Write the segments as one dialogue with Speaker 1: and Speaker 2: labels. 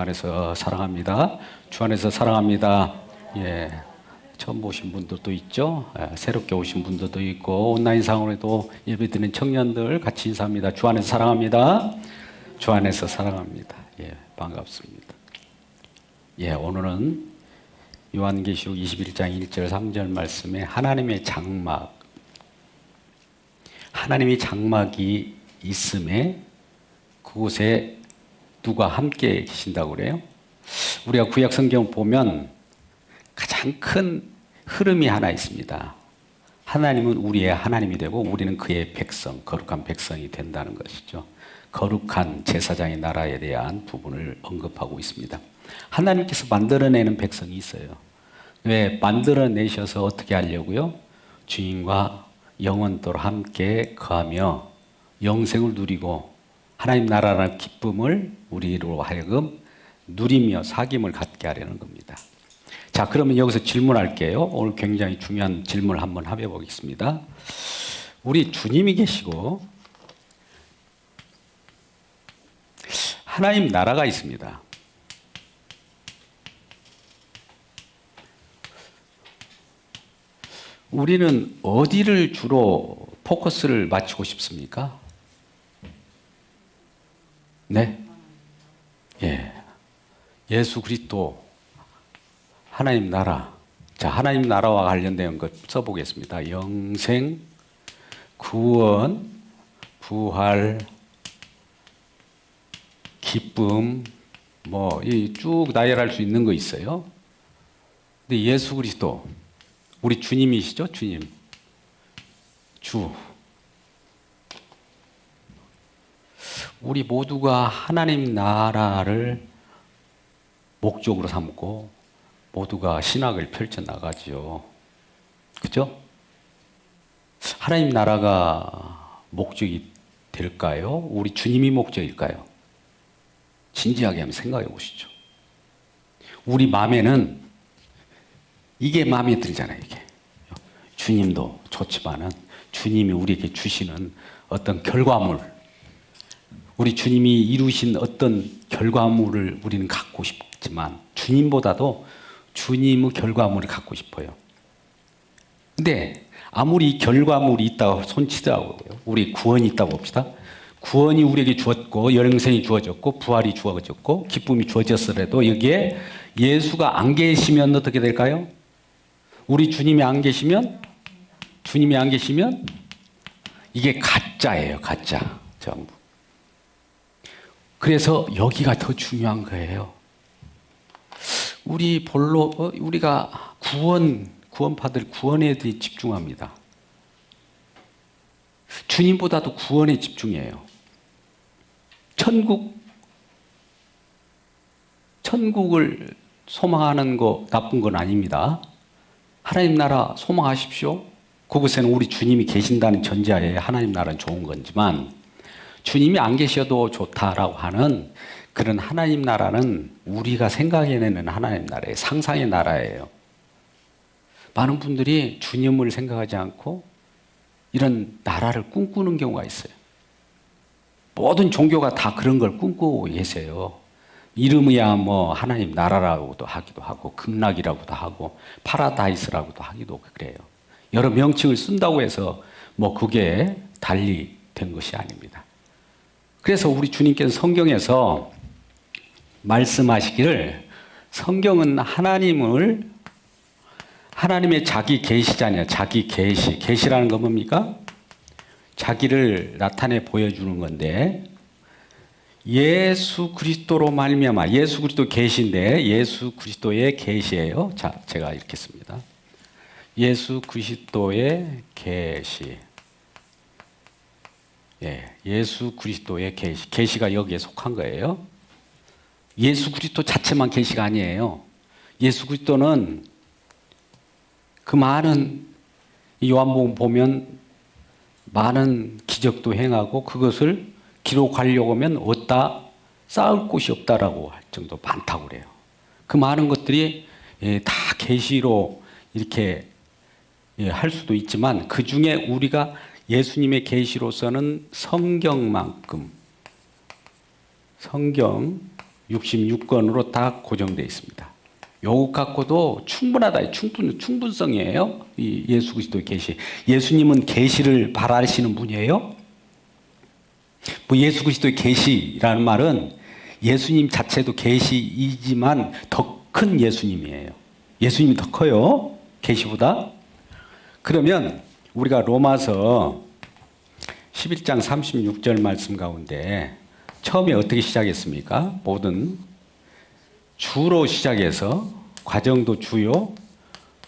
Speaker 1: 안에서 사랑합니다. 주 안에서 사랑합니다. 예, 처음 오신 분들도 있죠. 새롭게 오신 분들도 있고 온라인상으로도 예배드리는 청년들 같이 인사합니다. 주 안에서 사랑합니다. 주 안에서 사랑합니다. 예, 반갑습니다. 예, 오늘은 요한계시록 21장 1절 3절 말씀에 하나님의 장막, 하나님의 장막이 있음에 그곳에 누가 함께 계신다고 그래요? 우리가 구약 성경을 보면 가장 큰 흐름이 하나 있습니다. 하나님은 우리의 하나님이 되고 우리는 그의 백성, 거룩한 백성이 된다는 것이죠. 거룩한 제사장의 나라에 대한 부분을 언급하고 있습니다. 하나님께서 만들어내는 백성이 있어요. 왜 만들어내셔서 어떻게 하려고요? 주님과 영원토록 함께 거하며 영생을 누리고 하나님 나라라는 기쁨을 우리로 하여금 누리며 사귐을 갖게 하려는 겁니다. 자, 그러면 여기서 질문할게요. 오늘 굉장히 중요한 질문을 한번 해보겠습니다. 우리 주님이 계시고 하나님 나라가 있습니다. 우리는 어디를 주로 포커스를 맞추고 싶습니까? 네? 예. 예수 그리스도 하나님 나라. 자, 하나님 나라와 관련된 것 써보겠습니다. 영생, 구원, 부활, 기쁨, 쭉 나열할 수 있는 거 있어요. 근데 예수 그리스도, 우리 주님이시죠? 주님. 주. 우리 모두가 하나님 나라를 목적으로 삼고 모두가 신학을 펼쳐나가죠. 그죠? 하나님 나라가 목적이 될까요? 우리 주님이 목적일까요? 진지하게 한번 생각해 보시죠. 우리 마음에는 이게 마음에 들잖아요. 이게 주님도 좋지만은 주님이 우리에게 주시는 어떤 결과물, 우리 주님이 이루신 어떤 결과물을 우리는 갖고 싶지만 주님보다도 주님의 결과물을 갖고 싶어요. 근데 아무리 결과물이 있다고 손치더라고요. 우리 구원이 있다고 봅시다. 구원이 우리에게 주었고 영생이 주어졌고 부활이 주어졌고 기쁨이 주어졌으라도 여기에 예수가 안 계시면 어떻게 될까요? 우리 주님이 안 계시면 이게 가짜예요. 가짜 전부. 그래서 여기가 더 중요한 거예요. 우리가 구원받을 구원에 대해 집중합니다. 주님보다도 구원에 집중해요. 천국을 소망하는 거 나쁜 건 아닙니다. 하나님 나라 소망하십시오. 그곳에는 우리 주님이 계신다는 전제하에 하나님 나라는 좋은 거지만 주님이 안 계셔도 좋다라고 하는 그런 하나님 나라는 우리가 생각해내는 하나님 나라예요. 상상의 나라예요. 많은 분들이 주님을 생각하지 않고 이런 나라를 꿈꾸는 경우가 있어요. 모든 종교가 다 그런 걸 꿈꾸고 계세요. 이름이야 하나님 나라라고도 하기도 하고 극락이라고도 하고 파라다이스라고도 하기도 그래요. 여러 명칭을 쓴다고 해서 그게 달리 된 것이 아닙니다. 그래서 우리 주님께서 성경에서 말씀하시기를 성경은 하나님의 자기 계시잖아요. 자기 계시라는 건 뭡니까? 자기를 나타내 보여주는 건데 예수 그리스도로 말미암아 예수 그리스도 계시인데 예수 그리스도의 계시예요. 자, 제가 읽겠습니다. 예수 그리스도의 계시. 예, 예수 그리스도의 계시가 여기에 속한 거예요. 예수 그리스도 자체만 계시가 아니에요. 예수 그리스도는 그 많은 요한복음 보면 많은 기적도 행하고 그것을 기록하려고 하면 어디다 쌓을 곳이 없다라고 할 정도 많다고 그래요. 그 많은 것들이 다 계시로 이렇게 할 수도 있지만 그 중에 우리가 예수님의 계시로서는 성경만큼 66권으로 다 고정되어 있습니다. 요것 갖고도 충분하다. 충분성이에요. 이 예수 그리스도의 계시. 예수님은 계시를 바라시는 분이에요. 뭐 예수 그리스도의 계시라는 말은 예수님 자체도 계시이지만 더 큰 예수님이에요. 예수님이 더 커요. 계시보다. 그러면 우리가 로마서 11장 36절 말씀 가운데 처음에 어떻게 시작했습니까? 모든 주로 시작해서 과정도 주요,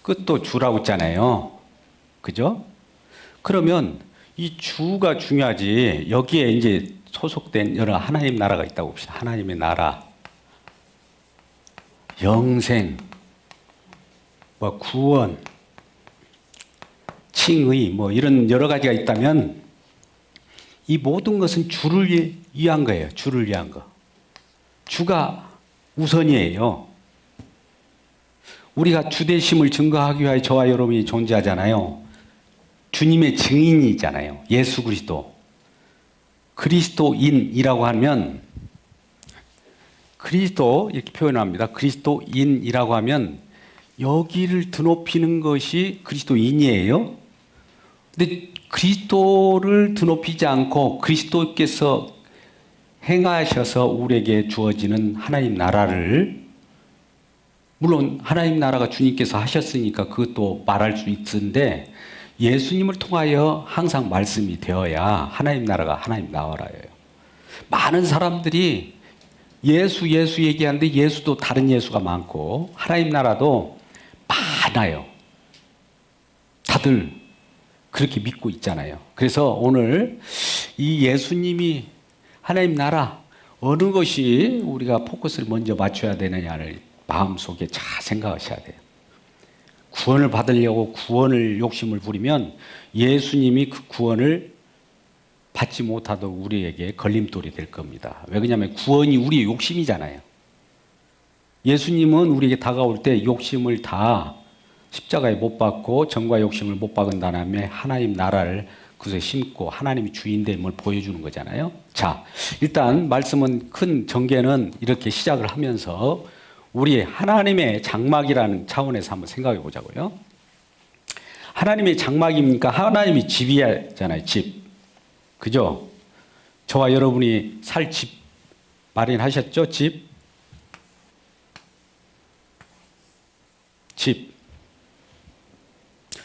Speaker 1: 끝도 주라고 했잖아요. 그죠? 그러면 이 주가 중요하지. 여기에 이제 소속된 여러 하나님 나라가 있다고 봅시다. 하나님의 나라, 영생, 뭐 구원, 칭의, 뭐 이런 여러 가지가 있다면 이 모든 것은 주를 위한 거예요. 주를 위한 거. 주가 우선이에요. 우리가 주되심을 증거하기 위하여 저와 여러분이 존재하잖아요. 주님의 증인이잖아요. 예수 그리스도. 그리스도인이라고 하면 그리스도 이렇게 표현합니다. 그리스도인이라고 하면 여기를 드높이는 것이 그리스도인이에요. 근데 그리스도를 드높이지 않고 그리스도께서 행하셔서 우리에게 주어지는 하나님 나라를, 물론 하나님 나라가 주님께서 하셨으니까 그것도 말할 수 있는데 예수님을 통하여 항상 말씀이 되어야 하나님 나라가 하나님 나라예요. 많은 사람들이 예수 얘기하는데 예수도 다른 예수가 많고 하나님 나라도 많아요. 다들 그렇게 믿고 있잖아요. 그래서 오늘 이 예수님이 하나님 나라 어느 것이 우리가 포커스를 먼저 맞춰야 되느냐를 마음속에 잘 생각하셔야 돼요. 구원을 받으려고 구원을 욕심을 부리면 예수님이 그 구원을 받지 못하도록 우리에게 걸림돌이 될 겁니다. 왜 그러냐면 구원이 우리의 욕심이잖아요. 예수님은 우리에게 다가올 때 욕심을 다 십자가에 못 박고 정과 욕심을 못 박은 다음에 하나님 나라를 그것에 심고 하나님이 주인됨을 보여주는 거잖아요. 자, 일단 말씀은 큰 전개는 이렇게 시작을 하면서 우리 하나님의 장막이라는 차원에서 한번 생각해 보자고요. 하나님의 장막입니까? 하나님이 집이잖아요. 집. 그죠? 저와 여러분이 살 집 마련하셨죠? 집.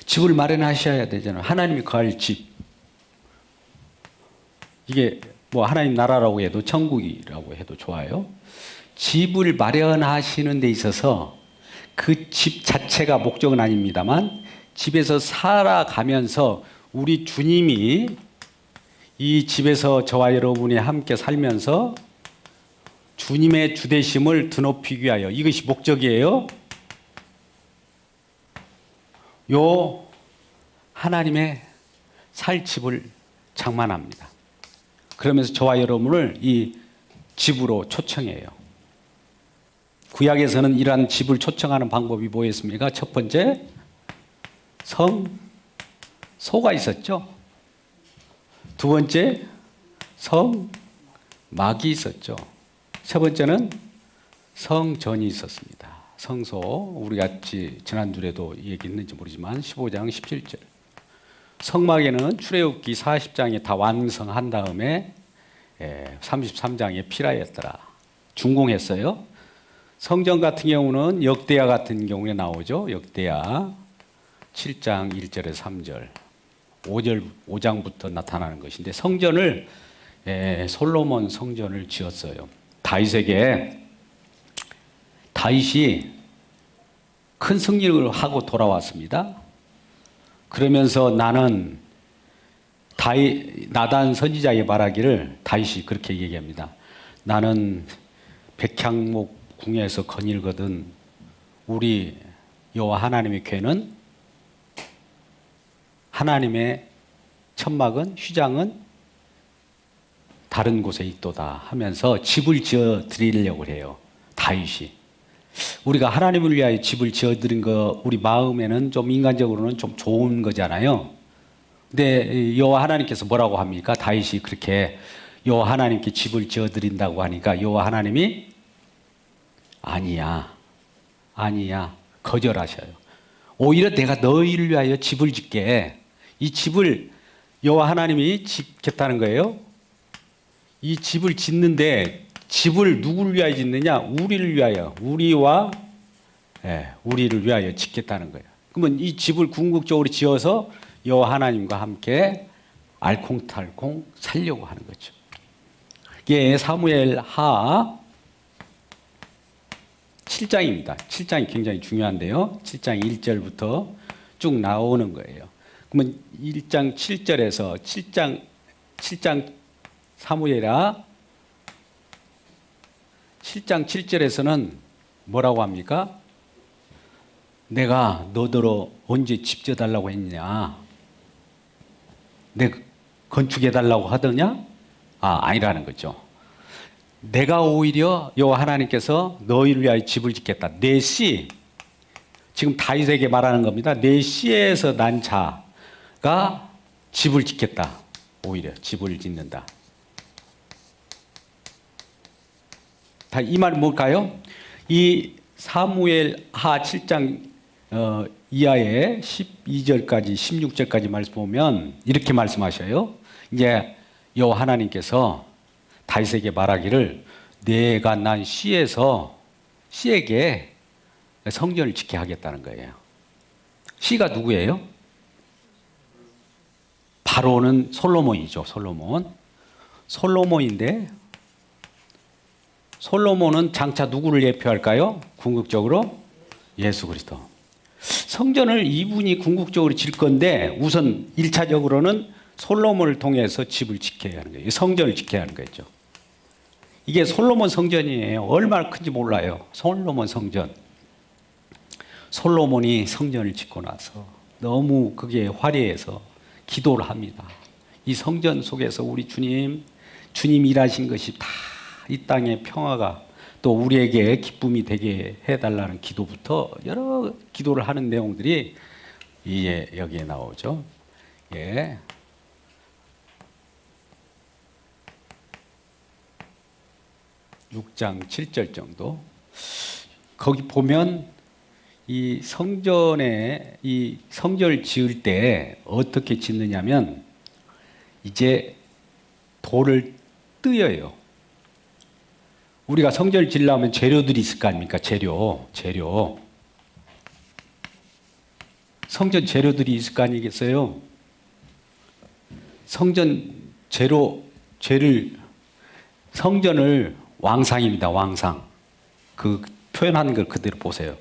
Speaker 1: 집을 마련하셔야 되잖아요. 하나님이 거할 집. 이게 뭐 하나님 나라라고 해도 천국이라고 해도 좋아요. 집을 마련하시는 데 있어서 그 집 자체가 목적은 아닙니다만 집에서 살아가면서 우리 주님이 이 집에서 저와 여러분이 함께 살면서 주님의 주되심을 드높이기 위하여 이것이 목적이에요. 요 하나님의 살 집을 장만합니다. 그러면서 저와 여러분을 이 집으로 초청해요. 구약에서는 이러한 집을 초청하는 방법이 뭐였습니까? 첫 번째, 성소가 있었죠. 두 번째, 성막이 있었죠. 세 번째는 성전이 있었습니다. 성소, 우리가 지난주에도 얘기했는지 모르지만 15장 17절. 성막에는 출애굽기 40장에 다 완성한 다음에 33장에 피라였더라. 준공했어요. 성전 같은 경우는 역대하 같은 경우에 나오죠. 역대하 7장 1절에서 3절. 5장부터 나타나는 것인데 성전을 솔로몬 성전을 지었어요. 다윗이 큰 승리를 하고 돌아왔습니다. 그러면서 나단 선지자의 말하기를 다윗이 그렇게 얘기합니다. 나는 백향목 궁에서 거닐거든 우리 여호와 하나님의 궤는 하나님의 천막은 휘장은 다른 곳에 있도다 하면서 집을 지어 드리려고 해요. 다윗이. 우리가 하나님을 위하여 집을 지어 드린 거 우리 마음에는 좀 인간적으로는 좀 좋은 거잖아요. 근데 여호와 하나님께서 뭐라고 합니까? 다윗이 그렇게 여호와 하나님께 집을 지어 드린다고 하니까 여호와 하나님이 아니야. 아니야. 거절하셔요. 오히려 내가 너희를 위하여 집을 짓게. 이 집을 여호와 하나님이 짓겠다는 거예요. 이 집을 짓는데 집을 누구를 위하여 짓느냐? 우리를 위하여. 우리를 위하여 짓겠다는 거예요. 그러면 이 집을 궁극적으로 지어서 여호와 하나님과 함께 알콩달콩 살려고 하는 거죠. 이게 사무엘 하 7장입니다. 7장이 굉장히 중요한데요. 7장 1절부터 쭉 나오는 거예요. 그러면 1장 7절에서 7장 사무엘하 7장 7절에서는 뭐라고 합니까? 내가 너더러 언제 집 지어달라고 했냐? 내 건축해달라고 하더냐? 아니라는 거죠. 내가 오히려 여호와 하나님께서 너희를 위하여 집을 짓겠다. 내 씨, 지금 다윗에게 말하는 겁니다. 내 씨에서 난 자가 집을 짓겠다. 오히려 집을 짓는다. 이 말은 뭘까요? 이 사무엘 하 7장 이하의 12절까지 16절까지 말씀 보면 이렇게 말씀하셔요. 이제 여호와 하나님께서 다윗에게 말하기를 내가 난 씨에게 성전을 짓게 하겠다는 거예요. 씨가 누구예요? 바로는 솔로몬이죠. 솔로몬인데 솔로몬은 장차 누구를 예표할까요? 궁극적으로 예수 그리스도. 성전을 이분이 궁극적으로 질 건데 우선 1차적으로는 솔로몬을 통해서 집을 지켜야 하는 거예요. 성전을 지켜야 하는 거죠. 이게 솔로몬 성전이에요. 얼마나 큰지 몰라요. 솔로몬 성전. 솔로몬이 성전을 짓고 나서 너무 그게 화려해서 기도를 합니다. 이 성전 속에서 우리 주님 일하신 것이 다 이 땅의 평화가 또 우리에게 기쁨이 되게 해달라는 기도부터 여러 기도를 하는 내용들이 이제 여기에 나오죠. 예. (6장 7절) 정도. 거기 보면 이 성전에 이 성전을 지을 때 어떻게 짓느냐면 이제 돌을 뜯어요. 우리가 성전을 지으려면 재료들이 있을 거 아닙니까? 재료. 성전 재료들이 있을 거 아니겠어요? 성전을 왕상입니다. 왕상. 그 표현하는 걸 그대로 보세요.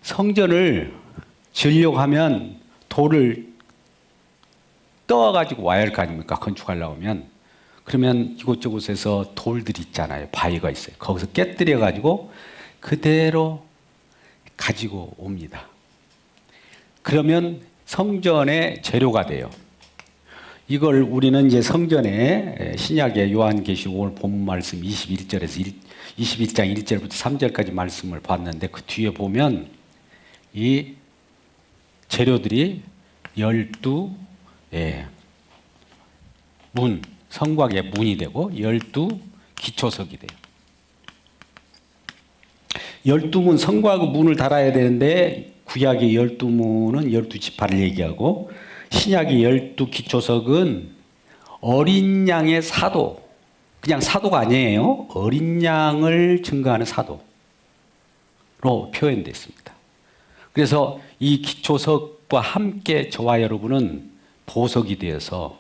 Speaker 1: 성전을 지으려고 하면 돌을 떠와가지고 와야 할 거 아닙니까? 건축하려고 하면. 그러면 이곳저곳에서 돌들이 있잖아요. 바위가 있어요. 거기서 깨뜨려가지고 그대로 가지고 옵니다. 그러면 성전의 재료가 돼요. 이걸 우리는 이제 성전에 신약의 요한계시록 오늘 본문 말씀 21장 1절부터 3절까지 말씀을 봤는데 그 뒤에 보면 이 재료들이 12 성곽의 문이 되고 12 기초석이 돼요. 12문 성곽의 문을 달아야 되는데 구약의 12문은 12지파를 얘기하고 신약의 12 기초석은 어린 양의 사도, 그냥 사도가 아니에요. 어린 양을 증거하는 사도로 표현됐습니다. 그래서 이 기초석과 함께 저와 여러분은 보석이 되어서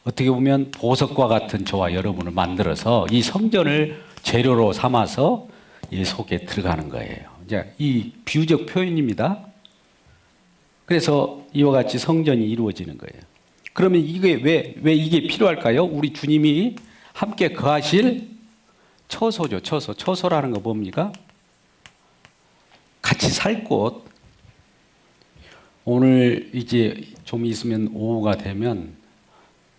Speaker 1: 어떻게 보면 보석과 같은 저와 여러분을 만들어서 이 성전을 재료로 삼아서 이 속에 들어가는 거예요. 이제 이 비유적 표현입니다. 그래서 이와 같이 성전이 이루어지는 거예요. 그러면 이게 왜 이게 필요할까요? 우리 주님이 함께 거하실 처소죠. 처소라는 거 뭡니까? 같이 살 곳. 오늘 이제 좀 있으면 오후가 되면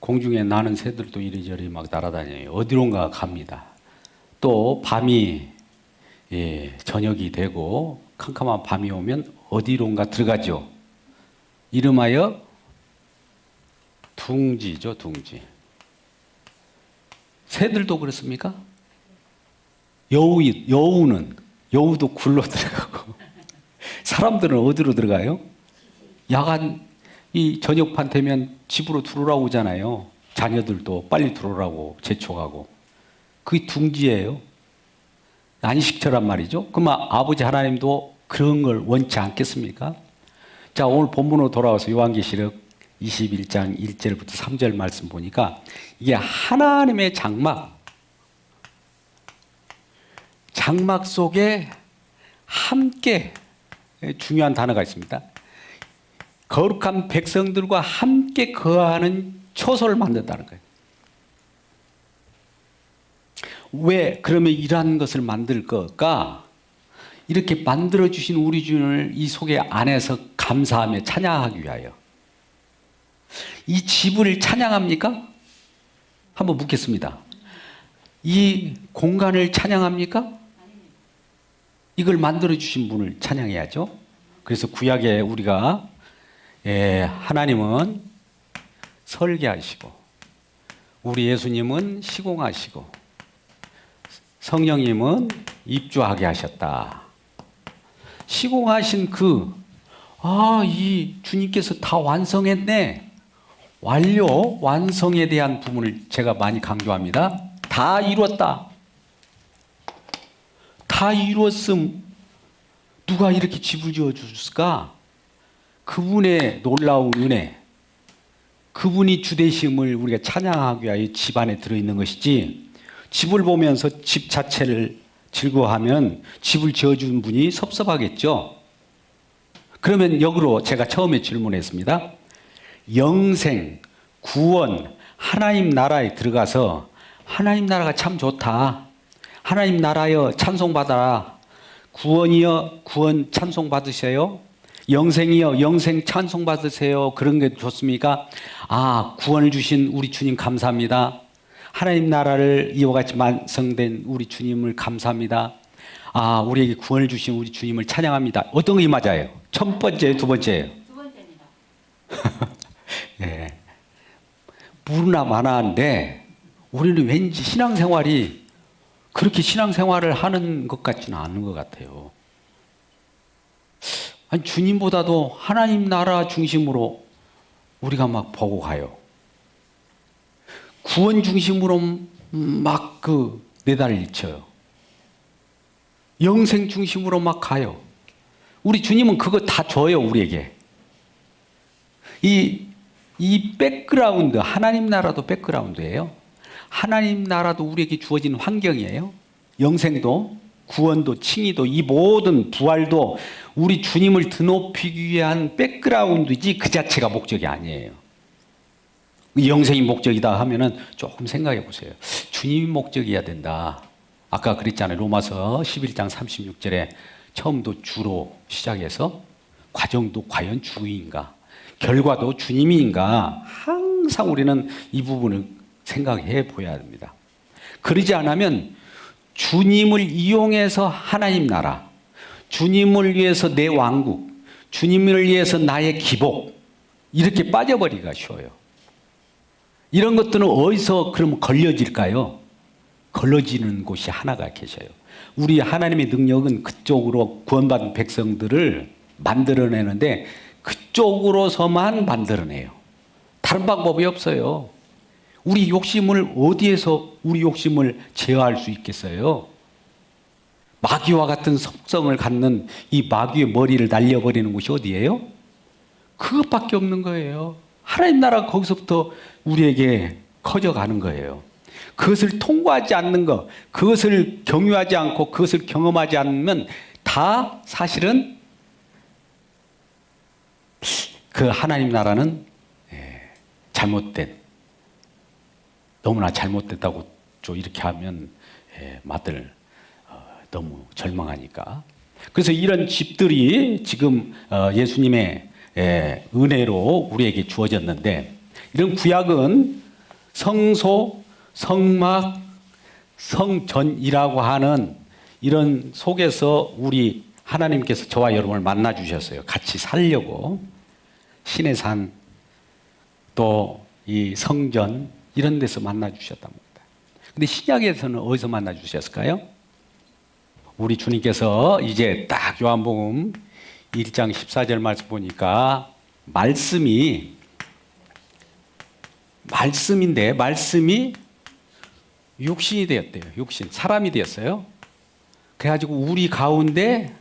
Speaker 1: 공중에 나는 새들도 이리저리 막 날아다녀요. 어디론가 갑니다. 또 밤이 저녁이 되고 캄캄한 밤이 오면 어디론가 들어가죠. 이름하여 둥지죠. 둥지. 새들도 그렇습니까? 여우도 굴로 들어가고 사람들은 어디로 들어가요? 야간 이 저녁판 되면 집으로 들어오라고 오잖아요. 자녀들도 빨리 들어오라고 재촉하고. 그게 둥지예요. 안식처란 말이죠. 그러면 아버지 하나님도 그런 걸 원치 않겠습니까? 자, 오늘 본문으로 돌아와서 요한계시록 21장 1절부터 3절 말씀 보니까 이게 하나님의 장막 속에 함께 중요한 단어가 있습니다. 거룩한 백성들과 함께 거하는 초소를 만든다는 거예요. 왜 그러면 이러한 것을 만들 것까? 이렇게 만들어주신 우리 주님을 이 속에 안에서 감사하며 찬양하기 위하여. 이 집을 찬양합니까? 한번 묻겠습니다. 이 공간을 찬양합니까? 이걸 만들어주신 분을 찬양해야죠. 그래서 구약에 우리가 하나님은 설계하시고 우리 예수님은 시공하시고 성령님은 입주하게 하셨다. 시공하신 이 주님께서 다 완성했네. 완성에 대한 부분을 제가 많이 강조합니다. 다 이루었다. 다 이루었음. 누가 이렇게 집을 지어줬을까? 그분의 놀라운 은혜, 그분이 주되심을 우리가 찬양하기 위하여 집 안에 들어있는 것이지, 집을 보면서 집 자체를 즐거워하면 집을 지어준 분이 섭섭하겠죠. 그러면 역으로 제가 처음에 질문했습니다. 영생, 구원, 하나님 나라에 들어가서 하나님 나라가 참 좋다. 하나님 나라여 찬송받아라. 구원이여 구원 찬송받으세요. 영생이여 영생 찬송받으세요. 그런 게 좋습니까? 구원을 주신 우리 주님 감사합니다. 하나님 나라를 이와 같이 완성된 우리 주님을 감사합니다. 우리에게 구원을 주신 우리 주님을 찬양합니다. 어떤 게 맞아요? 첫 번째예요, 두 번째예요?
Speaker 2: 두 번째입니다.
Speaker 1: 네. 무르나 마나인데 우리는 왠지 신앙생활이 그렇게 신앙생활을 하는 것 같지는 않은 것 같아요. 아니, 주님보다도 하나님 나라 중심으로 우리가 막 보고 가요. 구원 중심으로 막 내달리쳐요. 영생 중심으로 막 가요. 우리 주님은 그거 다 줘요, 우리에게. 이 백그라운드, 하나님 나라도 백그라운드예요. 하나님 나라도 우리에게 주어진 환경이에요. 영생도, 구원도, 칭의도, 이 모든 부활도 우리 주님을 드높이기 위한 백그라운드지 그 자체가 목적이 아니에요. 영생이 목적이다 하면은 조금 생각해 보세요. 주님이 목적이어야 된다. 아까 그랬잖아요. 로마서 11장 36절에 처음도 주로 시작해서 과정도 과연 주인가? 결과도 주님인가? 항상 우리는 이 부분을 생각해 보여야 합니다. 그러지 않으면 주님을 이용해서 하나님 나라, 주님을 위해서 내 왕국, 주님을 위해서 나의 기복, 이렇게 빠져버리기가 쉬워요. 이런 것들은 어디서 그럼 걸려질까요? 걸러지는 곳이 하나가 계셔요. 우리 하나님의 능력은 그쪽으로 구원받은 백성들을 만들어내는데 그쪽으로서만 만들어내요. 다른 방법이 없어요. 우리 욕심을 어디에서 우리 욕심을 제어할 수 있겠어요? 마귀와 같은 속성을 갖는 이 마귀의 머리를 날려버리는 곳이 어디예요? 그것밖에 없는 거예요. 하나님 나라가 거기서부터 우리에게 커져가는 거예요. 그것을 통과하지 않는 것, 그것을 경유하지 않고 그것을 경험하지 않으면 다 사실은 그 하나님 나라는 잘못된, 너무나 잘못됐다고 이렇게 하면 마들 너무 절망하니까. 그래서 이런 집들이 지금 예수님의 은혜로 우리에게 주어졌는데, 이런 구약은 성소, 성막, 성전이라고 하는 이런 속에서 우리 하나님께서 저와 여러분을 만나 주셨어요. 같이 살려고. 신의 산, 또 이 성전, 이런 데서 만나 주셨답니다. 근데 신약에서는 어디서 만나 주셨을까요? 우리 주님께서 이제 딱 요한복음 1장 14절 말씀 보니까 말씀인데 말씀이 육신이 되었대요. 육신, 사람이 되었어요. 그래가지고 우리 가운데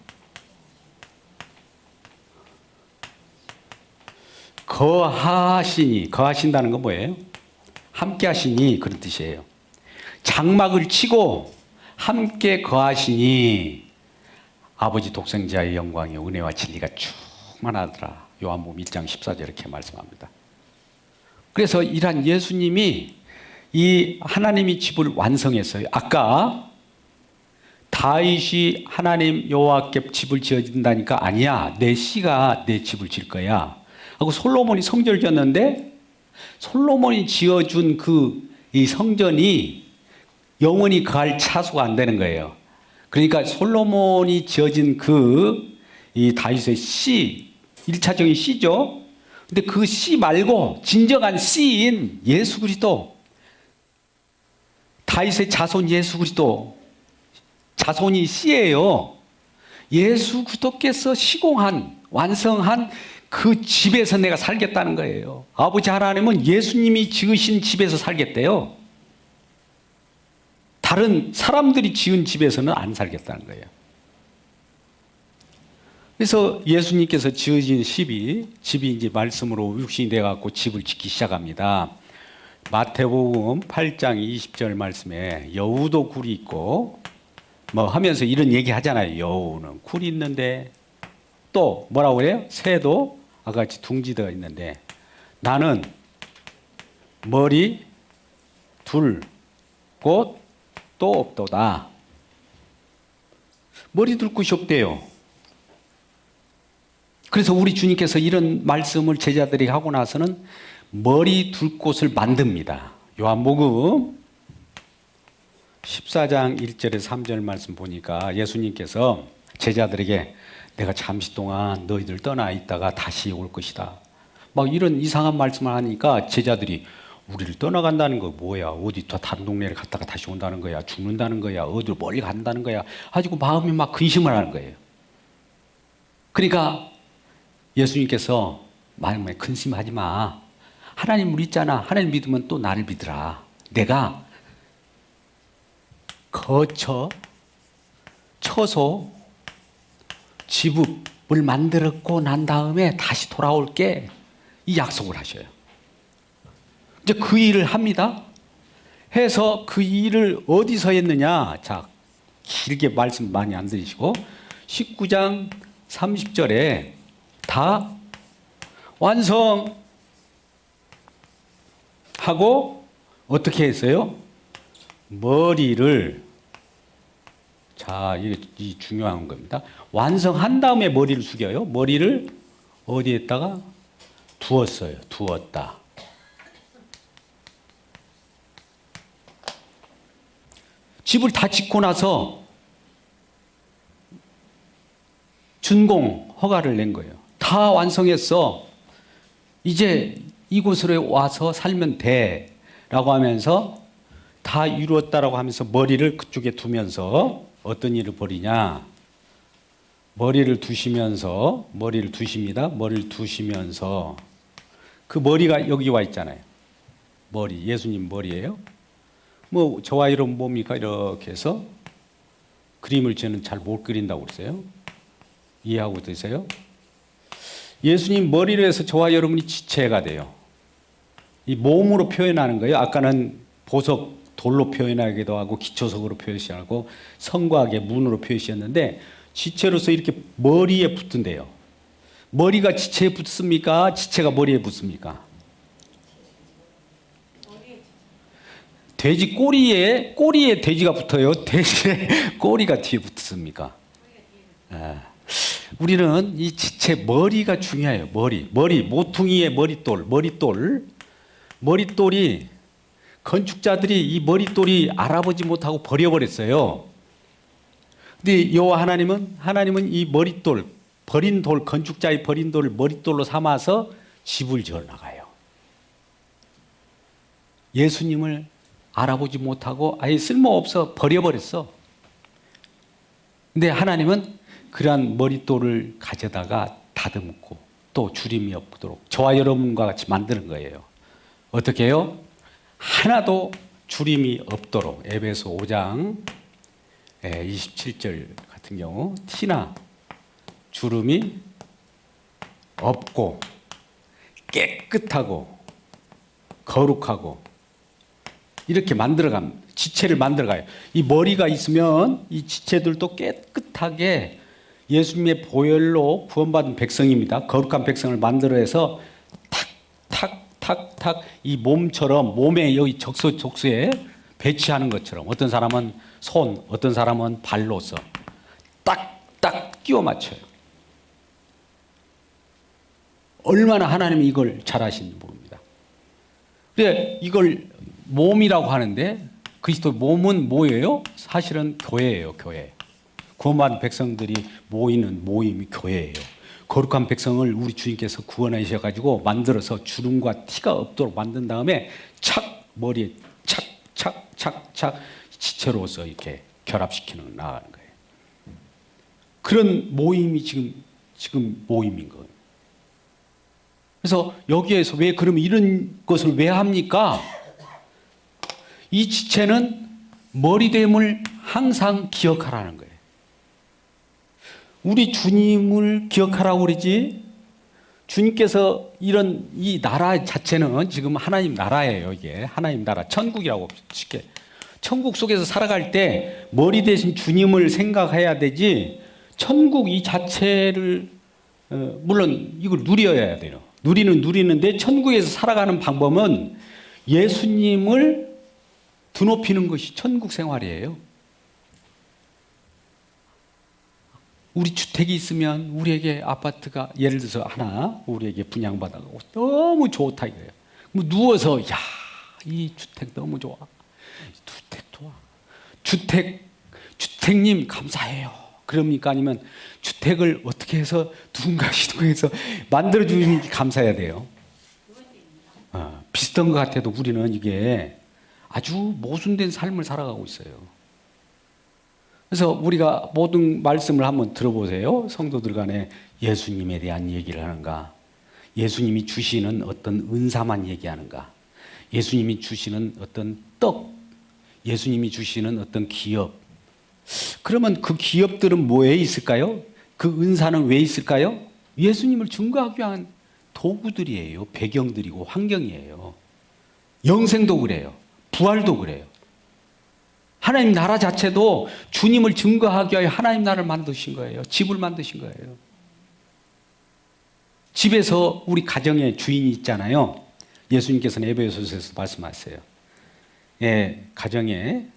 Speaker 1: 거하신다는 건 뭐예요? 함께 하시니 그런 뜻이에요. 장막을 치고 함께 거하시니 아버지 독생자의 영광이 은혜와 진리가 충만하더라. 요한복음 1장 14절 이렇게 말씀합니다. 그래서 이러한 예수님이 이 하나님이 집을 완성했어요. 아까 다윗이 하나님 여호와께 집을 지어준다니까 아니야. 내 씨가 내 집을 지을 거야. 하고 솔로몬이 성전을 지었는데 솔로몬이 지어준 이 성전이 영원히 거할 차수가 안 되는 거예요. 그러니까 솔로몬이 지어진 이 다윗의 씨, 1차적인 씨죠. 근데 그 씨 말고 진정한 씨인 예수 그리스도, 다윗의 자손 예수 그리스도, 자손이 씨예요. 예수 그리스도께서 시공한, 완성한 그 집에서 내가 살겠다는 거예요. 아버지 하나님은 예수님이 지으신 집에서 살겠대요. 다른 사람들이 지은 집에서는 안 살겠다는 거예요. 그래서 예수님께서 지으신 집이 이제 말씀으로 육신이 되어갖고 집을 짓기 시작합니다. 마태복음 8장 20절 말씀에 여우도 굴이 있고 뭐 하면서 이런 얘기 하잖아요. 여우는 굴이 있는데 또 뭐라고 그래요? 새도 아까 같이 둥지대가 있는데 나는 머리 둘 곳 또 없도다. 머리 둘 곳이 없대요. 그래서 우리 주님께서 이런 말씀을 제자들이 하고 나서는 머리 둘 곳을 만듭니다. 요한복음 14장 1절에서 3절 말씀 보니까 예수님께서 제자들에게 내가 잠시 동안 너희들 떠나 있다가 다시 올 것이다. 막 이런 이상한 말씀을 하니까 제자들이 우리를 떠나간다는 거 뭐야? 어디 또 다른 동네를 갔다가 다시 온다는 거야? 죽는다는 거야? 어디로 멀리 간다는 거야? 가지고 마음이 막 근심을 하는 거예요. 그러니까 예수님께서 마음에 근심하지 마. 하나님을 믿잖아. 하나님 믿으면 또 나를 믿으라. 내가 처소 집을 만들었고 난 다음에 다시 돌아올게. 이 약속을 하셔요. 이제 그 일을 합니다. 해서 그 일을 어디서 했느냐? 자, 길게 말씀 많이 안 들으시고 19장 30절에 다 완성하고 어떻게 했어요? 머리를 자, 이 중요한 겁니다. 완성한 다음에 머리를 숙여요. 머리를 어디에다가 두었어요. 두었다. 집을 다 짓고 나서 준공 허가를 낸 거예요. 다 완성했어. 이제 이곳으로 와서 살면 돼. 라고 하면서 다 이루었다라고 하면서 머리를 그쪽에 두면서 어떤 일을 벌이냐. 머리를 두십니다. 머리를 두시면서 그 머리가 여기 와 있잖아요. 머리, 예수님 머리예요. 뭐 저와 여러분 뭡니까? 이렇게 해서 그림을 저는 잘 못 그린다고 그랬어요. 이해하고 계세요? 예수님 머리를 해서 저와 여러분이 지체가 돼요. 이 몸으로 표현하는 거예요. 아까는 보석, 돌로 표현하기도 하고 기초석으로 표시하고 성곽의 문으로 표시했는데 지체로서 이렇게 머리에 붙은대요. 머리가 지체에 붙습니까? 지체가 머리에 붙습니까? 돼지 꼬리에 돼지가 붙어요. 돼지의 꼬리가 뒤에 붙습니까? 우리는 이 지체 머리가 중요해요. 머리 모퉁이의 머릿돌이 건축자들이 이 머릿돌이 알아보지 못하고 버려버렸어요. 근데 여호와 하나님은 이 머릿돌, 버린 돌, 건축자의 버린 돌을 머릿돌로 삼아서 집을 지어 나가요. 예수님을 알아보지 못하고 아예 쓸모없어 버려버렸어. 근데 하나님은 그러한 머릿돌을 가져다가 다듬고 또 주림이 없도록 저와 여러분과 같이 만드는 거예요. 어떻게 해요? 하나도 주림이 없도록. 에베소 5장 27절 같은 경우 티나 주름이 없고 깨끗하고 거룩하고 이렇게 만들어갑니다. 지체를 만들어가요. 이 머리가 있으면 이 지체들도 깨끗하게 예수님의 보혈로 구원받은 백성입니다. 거룩한 백성을 만들어서 탁탁탁탁 이 몸처럼 몸에 여기 적소에 배치하는 것처럼 어떤 사람은 손, 어떤 사람은 발로서 딱딱 끼워 맞춰요. 얼마나 하나님이 이걸 잘하시는지 모릅니다. 근데 이걸 몸이라고 하는데 그리스도 몸은 뭐예요? 사실은 교회예요, 교회. 구원받은 백성들이 모이는 모임이 교회예요. 거룩한 백성을 우리 주님께서 구원하셔가지고 만들어서 주름과 티가 없도록 만든 다음에 착 머리에 착 지체로서 이렇게 결합시키는 나가는 거예요. 그런 모임이 지금 모임인 거예요. 그래서 여기에서 왜 그럼 이런 것을 왜 합니까? 이 지체는 머리됨을 항상 기억하라는 거예요. 우리 주님을 기억하라고 그러지. 주님께서 이런 이 나라 자체는 지금 하나님 나라예요. 이게 하나님 나라, 천국이라고 쉽게. 천국 속에서 살아갈 때 머리 대신 주님을 생각해야 되지. 천국 이 자체를 물론 이걸 누려야 돼요. 누리는데 천국에서 살아가는 방법은 예수님을 드높이는 것이 천국 생활이에요. 우리 주택이 있으면 우리에게 아파트가 예를 들어서 하나 우리에게 분양받아가고 너무 좋다 이거예요. 뭐 누워서 야, 이 주택 너무 좋아. 주택 좋아. 주택님 감사해요. 그럽니까? 아니면 주택을 어떻게 해서 누군가 시도해서 만들어주는 게 감사해야 돼요. 비슷한 것 같아도 우리는 이게 아주 모순된 삶을 살아가고 있어요. 그래서 우리가 모든 말씀을 한번 들어보세요. 성도들 간에 예수님에 대한 얘기를 하는가? 예수님이 주시는 어떤 은사만 얘기하는가? 예수님이 주시는 어떤 떡? 예수님이 주시는 어떤 기업? 그러면 그 기업들은 뭐에 있을까요? 그 은사는 왜 있을까요? 예수님을 증거하기 위한 도구들이에요. 배경들이고 환경이에요. 영생도 그래요. 부활도 그래요. 하나님 나라 자체도 주님을 증거하기 위하여 하나님 나라를 만드신 거예요. 집을 만드신 거예요. 집에서 우리 가정의 주인이 있잖아요. 예수님께서는 에베소서에서 말씀하세요. 예, 가정의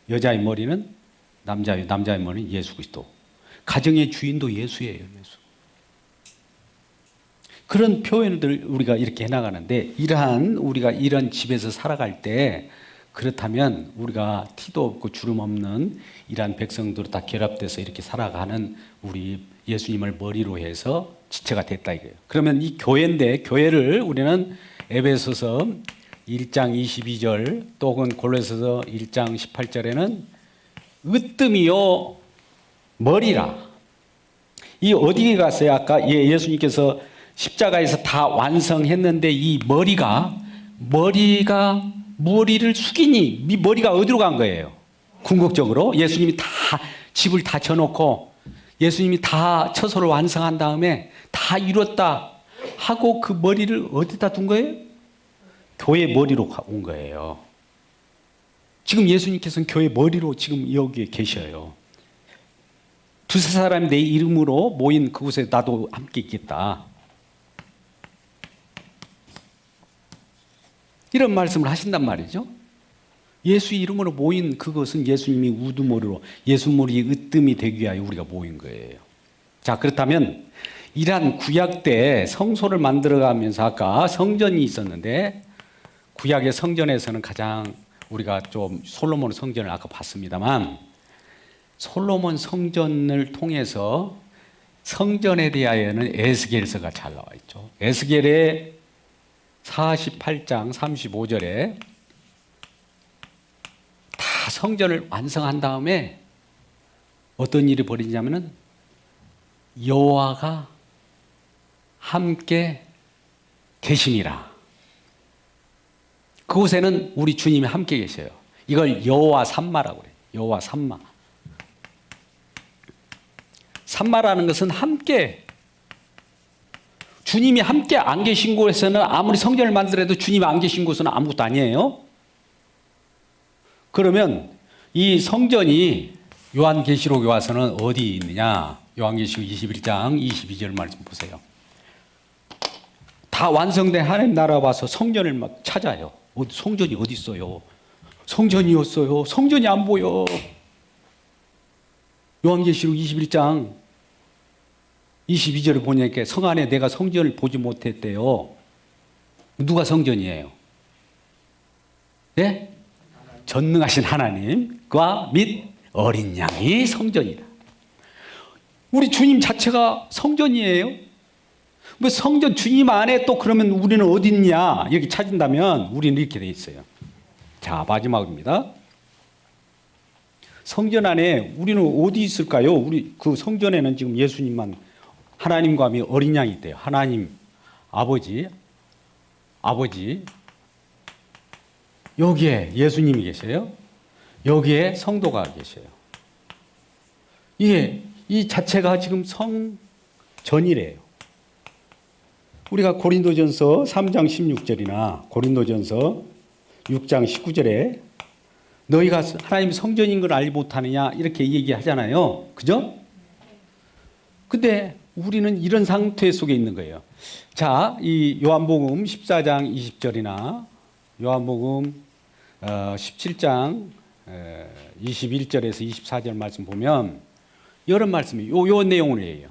Speaker 1: 여자의 머리는 남자의 머리는 예수 그리스도. 가정의 주인도 예수예요. 예수. 그런 표현들 우리가 이렇게 해나가는데 우리가 이런 집에서 살아갈 때 그렇다면 우리가 티도 없고 주름 없는 이러한 백성들로 다 결합돼서 이렇게 살아가는 우리 예수님을 머리로 해서 지체가 됐다 이거예요. 그러면 이 교회인데 교회를 우리는 에베소서 1장 22절 또 혹은 골로새서 1장 18절에는 으뜸이요 머리라. 이 어디에 갔어요? 아까 예수님께서 십자가에서 다 완성했는데 이 머리를 숙이니 머리가 어디로 간 거예요? 궁극적으로 예수님이 다 집을 다 져놓고 예수님이 다 처소를 완성한 다음에 다 이뤘다 하고 그 머리를 어디다 둔 거예요? 교회 머리로 온 거예요. 지금 예수님께서는 교회 머리로 지금 여기에 계셔요. 두세 사람이 내 이름으로 모인 그곳에 나도 함께 있겠다. 이런 말씀을 하신단 말이죠. 예수 이름으로 모인 그것은 예수님이 우두머리로 예수머리 으뜸이 되기 위하여 우리가 모인 거예요. 자, 그렇다면 이러한 구약 때 성소를 만들어가면서 아까 성전이 있었는데 구약의 성전에서는 가장 우리가 좀 솔로몬 성전을 아까 봤습니다만 솔로몬 성전을 통해서 성전에 대하여는 에스겔서가 잘 나와 있죠. 에스겔의 48장 35절에 다 성전을 완성한 다음에 어떤 일이 벌어지냐면은 여호와가 함께 계심이라. 그곳에는 우리 주님이 함께 계셔요. 이걸 여호와 삼마라고 그래요. 여호와 삼마. 삼마라는 것은 함께, 주님이 함께 안 계신 곳에서는 아무리 성전을 만들어도 주님이 안 계신 곳은 아무것도 아니에요. 그러면 이 성전이 요한계시록에 와서는 어디 있느냐? 요한계시록 21장 22절 말씀 보세요. 다 완성된 하나님 나라 와서 성전을 막 찾아요. 성전이 어디 있어요? 성전이었어요. 성전이 안 보여. 요한계시록 21장 22절을 보니까 성 안에 내가 성전을 보지 못했대요. 누가 성전이에요? 네? 전능하신 하나님과 및 어린 양이 성전이다. 우리 주님 자체가 성전이에요. 뭐 성전 주님 안에 또 그러면 우리는 어디 있냐 여기 찾은다면 우리는 이렇게 돼 있어요. 자, 마지막입니다. 성전 안에 우리는 어디 있을까요? 우리 그 성전에는 지금 예수님만, 하나님과 어린 양이 있대요. 하나님 아버지 여기에 예수님이 계세요. 여기에 성도가 계세요. 이 자체가 지금 성전이래요. 우리가 고린도전서 3장 16절이나 고린도전서 6장 19절에 너희가 하나님 성전인 걸 알지 못하느냐 이렇게 얘기하잖아요. 그죠? 근데 우리는 이런 상태 속에 있는 거예요. 자, 이 요한복음 14장 20절이나 요한복음 17장 21절에서 24절 말씀 보면 이런 말씀이 요 내용을 해요.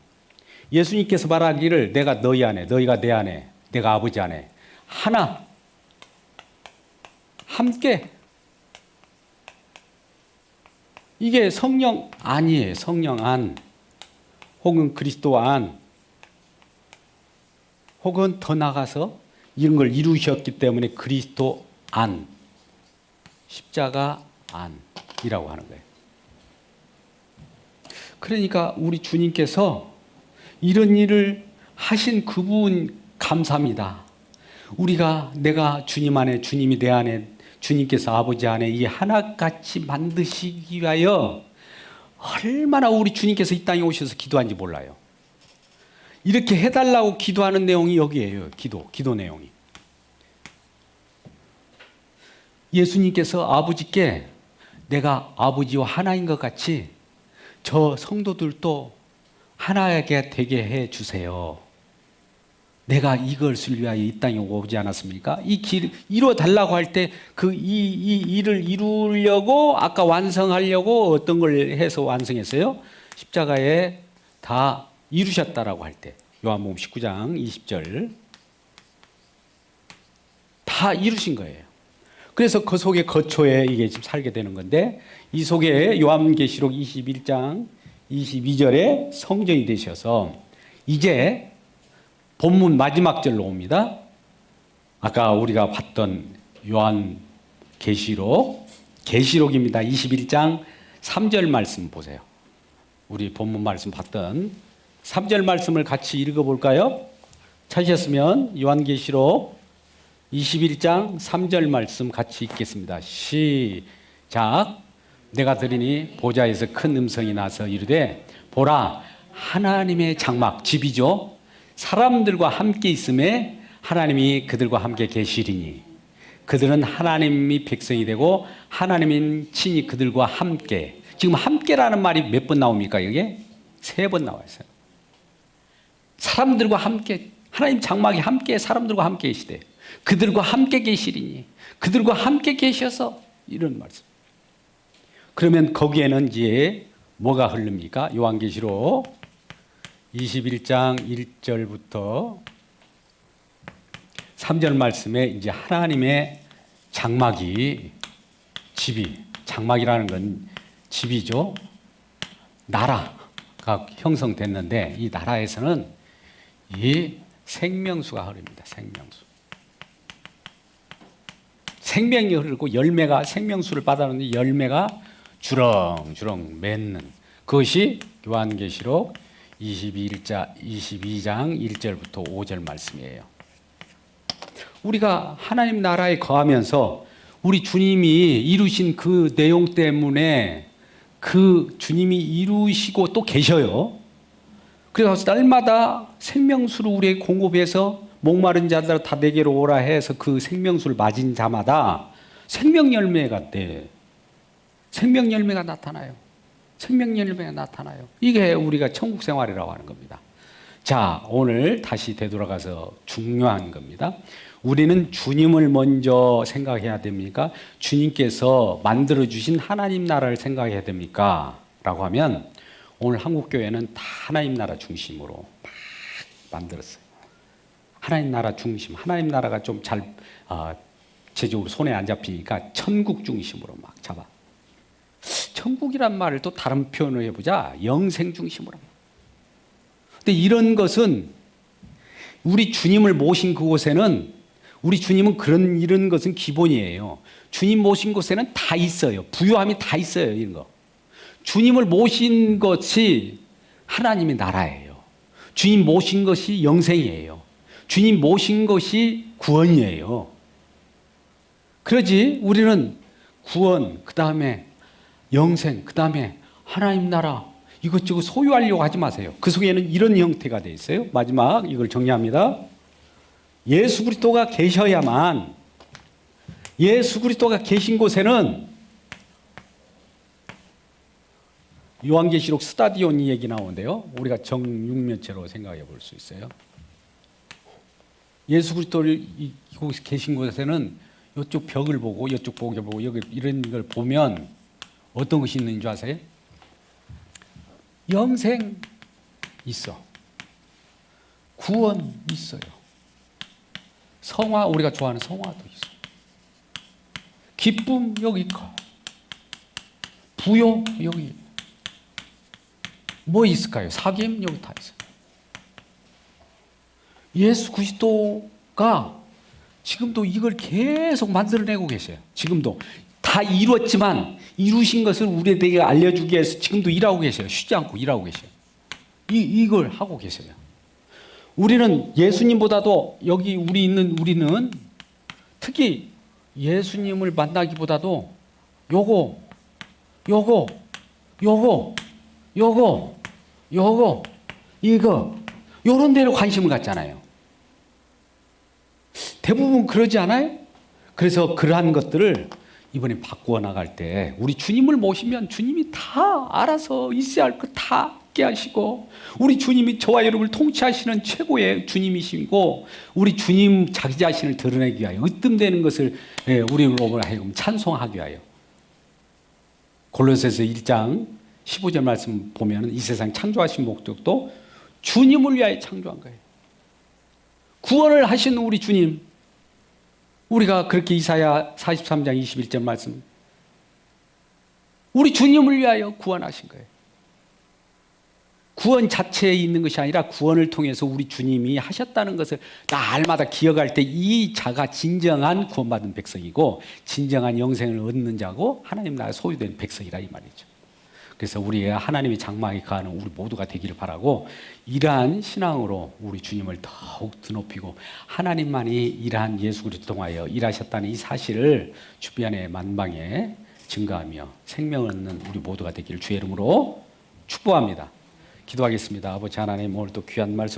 Speaker 1: 예수님께서 말하기를 내가 너희 안에, 너희가 내 안에, 내가 아버지 안에 하나 함께. 이게 성령 안이에요. 성령 안 혹은 그리스도 안 혹은 더 나가서 이런 걸 이루셨기 때문에 그리스도 안, 십자가 안이라고 하는 거예요. 그러니까 우리 주님께서 이런 일을 하신 그분 감사합니다. 내가 주님 안에, 주님이 내 안에, 주님께서 아버지 안에 이 하나같이 만드시기 위하여 얼마나 우리 주님께서 이 땅에 오셔서 기도한지 몰라요. 이렇게 해달라고 기도하는 내용이 여기에요. 기도 내용이. 예수님께서 아버지께 내가 아버지와 하나인 것 같이 저 성도들도 하나에게 되게 해 주세요. 내가 이것을 위하여 이 땅에 오지 않았습니까? 이 길 이루어 달라고 할 때 이 일을 이루려고 아까 완성하려고 어떤 걸 해서 완성했어요? 십자가에 다 이루셨다라고 할 때 요한복음 19장 20절 다 이루신 거예요. 그래서 그 속에 거초에 이게 지금 살게 되는 건데 이 속에 요한계시록 21장 22절에 성전이 되셔서 이제 본문 마지막 절로 옵니다. 아까 우리가 봤던 계시록입니다. 21장 3절 말씀 보세요. 우리 본문 말씀 봤던 3절 말씀을 같이 읽어볼까요? 찾으셨으면 요한계시록 21장 3절 말씀 같이 읽겠습니다. 시작. 내가 들으니 보좌에서 큰 음성이 나서 이르되 보라 하나님의 장막, 집이죠. 사람들과 함께 있음에 하나님이 그들과 함께 계시리니 그들은 하나님이 백성이 되고 하나님은 친히 그들과 함께. 지금 함께라는 말이 몇 번 나옵니까? 여기에 3번 나와 있어요. 사람들과 함께, 하나님 장막이 함께 사람들과 함께 계시대. 그들과 함께 계시리니 그들과 함께 계셔서 이런 말씀. 그러면 거기에는 이제 뭐가 흐릅니까? 요한계시록 21장 1절부터 3절 말씀에 이제 하나님의 장막이, 장막이라는 건 집이죠. 나라가 형성됐는데 이 나라에서는 이 생명수가 흐릅니다. 생명이 흐르고 열매가, 생명수를 받아놓는 열매가 주렁주렁 맺는 그것이 요한계시록 22장 1절부터 5절 말씀이에요. 우리가 하나님 나라에 거하면서 우리 주님이 이루신 그 내용 때문에 그 주님이 이루시고 또 계셔요. 그래서 날마다 생명수를 우리에게 공급해서 목마른 자들 다 내게로 오라 해서 그 생명수를 맞은 자마다 생명 열매가 돼. 생명 열매가 나타나요. 생명 열매가 나타나요. 이게 우리가 천국 생활이라고 하는 겁니다. 자, 오늘 다시 되돌아가서 중요한 겁니다. 우리는 주님을 먼저 생각해야 됩니까? 주님께서 만들어주신 하나님 나라를 생각해야 됩니까? 라고 하면 오늘 한국교회는 다 하나님 나라 중심으로 막 만들었어요. 하나님 나라 중심, 하나님 나라가 좀 잘 제적으로 손에 안 잡히니까 천국 중심으로 막 잡아. 천국이란 말을 또 다른 표현을 해보자. 영생 중심으로. 근데 이런 것은 우리 주님을 모신 그곳에는 우리 주님은 이런 것은 기본이에요. 주님 모신 곳에는 다 있어요. 부요함이 다 있어요. 이런 거. 주님을 모신 것이 하나님의 나라예요. 주님 모신 것이 영생이에요. 주님 모신 것이 구원이에요. 그러지 우리는 구원, 그 다음에 영생, 그 다음에 하나님 나라 이것저것 소유하려고 하지 마세요. 그 속에는 이런 형태가 되어 있어요. 마지막 이걸 정리합니다. 예수 그리스도가 계셔야만, 예수 그리스도가 계신 곳에는 요한계시록 스타디온 이 얘기 나오는데요. 우리가 정육면체로 생각해 볼 수 있어요. 예수 그리스도를 이곳 계신 곳에는 이쪽 벽을 보고 이쪽 벽을 보고 여기 이런 걸 보면 어떤 것이 있는 줄 아세요? 영생 있어. 구원 있어요. 성화, 우리가 좋아하는 성화도 있어. 기쁨 여기 있고, 부요 여기. 뭐 있을까요? 사귐 여기 다 있어요. 예수 그리스도가 지금도 이걸 계속 만들어내고 계세요. 지금도 다 이루었지만 이루신 것을 우리에게 알려주기 위해서 지금도 일하고 계세요. 쉬지 않고 일하고 계세요. 이걸 하고 계세요. 우리는 예수님보다도 여기 우리는 특히 예수님을 만나기보다도 요거 이거 요런 데로 관심을 갖잖아요. 대부분 그러지 않아요? 그래서 그러한 것들을 이번에 바꾸어 나갈 때 우리 주님을 모시면 주님이 다 알아서 있어야 할 것 다 있게 하시고, 우리 주님이 저와 여러분을 통치하시는 최고의 주님이시고, 우리 주님 자기 자신을 드러내기 위하여 으뜸되는 것을 우리로 하여금 찬송하기 위하여. 골로새서 1장 15절 말씀 보면 이 세상 창조하신 목적도 주님을 위하여 창조한 거예요. 구원을 하신 우리 주님, 우리가 그렇게 이사야 43장 21절 말씀, 우리 주님을 위하여 구원하신 거예요. 구원 자체에 있는 것이 아니라 구원을 통해서 우리 주님이 하셨다는 것을 날마다 기억할 때 이 자가 진정한 구원받은 백성이고 진정한 영생을 얻는 자고 하나님 나라에 소유된 백성이라 이 말이죠. 그래서 우리의 하나님의 장막에 거하는 우리 모두가 되기를 바라고, 이러한 신앙으로 우리 주님을 더욱 드높이고 하나님만이 이러한 예수 그리스도 통하여 일하셨다는 이 사실을 주변의 만방에 증거하며 생명을 얻는 우리 모두가 되기를 주의 이름으로 축복합니다. 기도하겠습니다. 아버지 하나님, 오늘 또 귀한 말씀